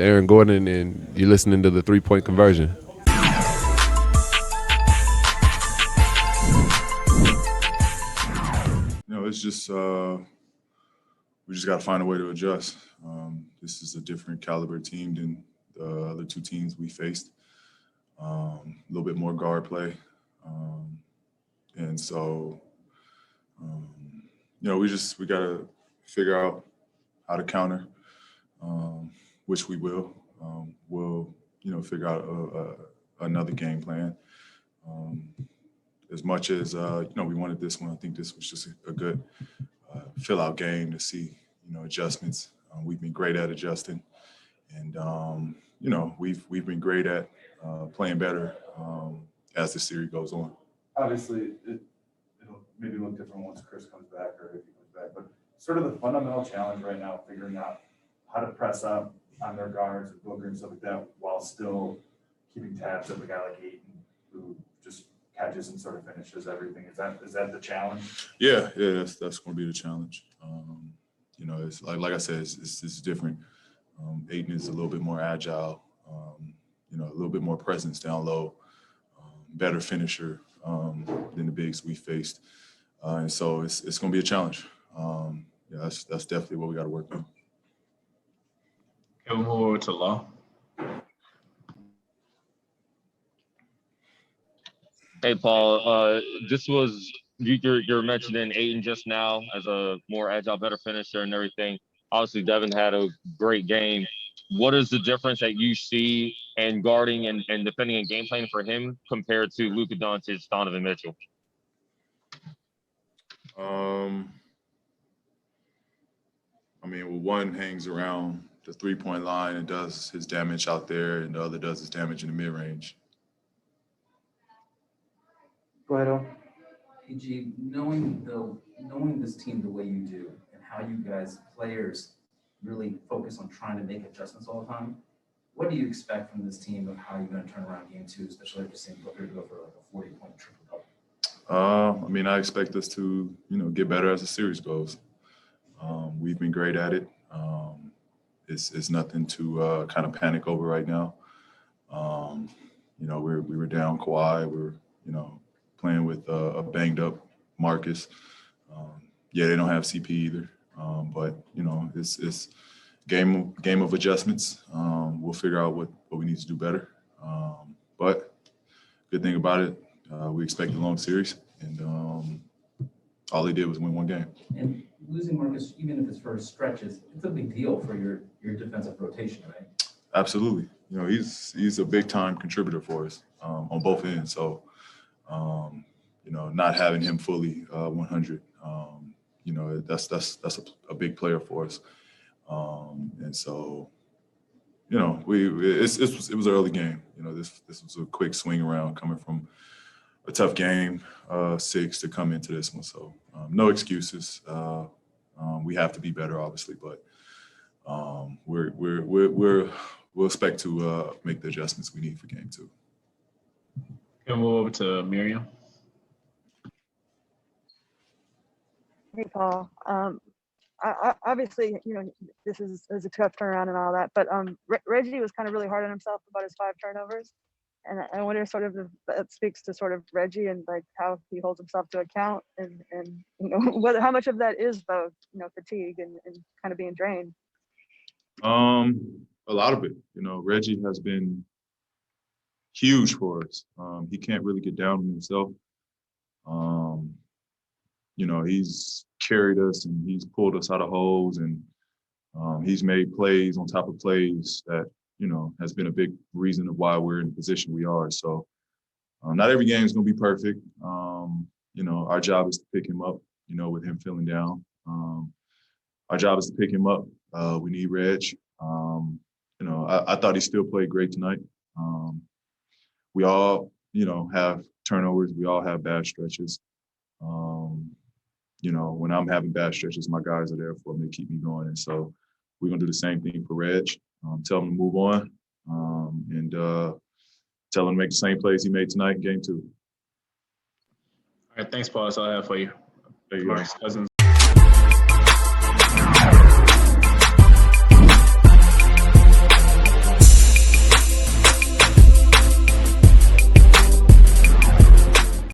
Aaron Gordon, and you're listening to the 3-Point Conversion. It's just we just got to find a way to adjust. This is a different caliber team than the other two teams we faced. A little bit more guard play, and so um, we got to figure out how to counter, which we will. We'll figure out another game plan. Um, as much as we wanted this one, I think this was just a good fill out game to see adjustments. We've been great at adjusting, and we've been great at playing better as the series goes on. Obviously, it'll maybe look different once Chris comes back or if he comes back, but sort of the fundamental challenge right now, figuring out how to press up on their guards and Booker and stuff like that while still keeping tabs of a guy like Ayton who just catches and sort of finishes everything. Is that the challenge? Yeah, that's going to be the challenge. It's like I said, it's different. Ayton is a little bit more agile, a little bit more presence down low, better finisher than the bigs we faced, and so it's going to be a challenge. That's definitely what we got to work on. We'll move over to Law. Hey, Paul. This was you're mentioning Ayton just now as a more agile, better finisher and everything. Obviously, Devin had a great game. What is the difference that you see in guarding and defending and game planning for him compared to Luka Doncic, Donovan Mitchell? One hangs around the 3-point line and does his damage out there, and the other does his damage in the mid-range. Go ahead, PG, knowing this team the way you do and how you guys, players, really focus on trying to make adjustments all the time, what do you expect from this team of how you're going to turn around game two, especially if you're seeing Booker go for like a 40-point triple-double? I expect us to, get better as the series goes. We've been great at it. It's nothing to kind of panic over right now. We were down Kawhi. We're, playing with a banged up Marcus. They don't have CP either. But it's game of adjustments. We'll figure out what we need to do better. But good thing about it, we expect a long series, and all they did was win one game. And losing Marcus, even if it's for stretches, it's a big deal for your defensive rotation, right? Absolutely. He's a big time contributor for us on both ends. So, not having him fully 100, that's a big player for us. And so, it was an early game. This was a quick swing around coming from a tough game 6 to come into this one. So no excuses. We have to be better, obviously, but we'll expect to make the adjustments we need for game 2. We'll move over to Miriam. Hey, Paul. Obviously, this is a tough turnaround and all that, but Reggie was kind of really hard on himself about his 5 turnovers. And I wonder sort of if that speaks to sort of Reggie and like how he holds himself to account and how much of that is both, fatigue and kind of being drained. A lot of it. Reggie has been huge for us. He can't really get down on himself. He's carried us and he's pulled us out of holes, and he's made plays on top of plays that, has been a big reason of why we're in the position we are. So not every game is going to be perfect. Our job is to pick him up, with him feeling down. Our job is to pick him up. We need Reg. I thought he still played great tonight. We all, have turnovers. We all have bad stretches. When I'm having bad stretches, my guys are there for me to keep me going. And so we're going to do the same thing for Reg. Tell him to move on and tell him to make the same plays he made tonight in game 2. All right, thanks, Paul. That's all I have for you. There you go. Cousins.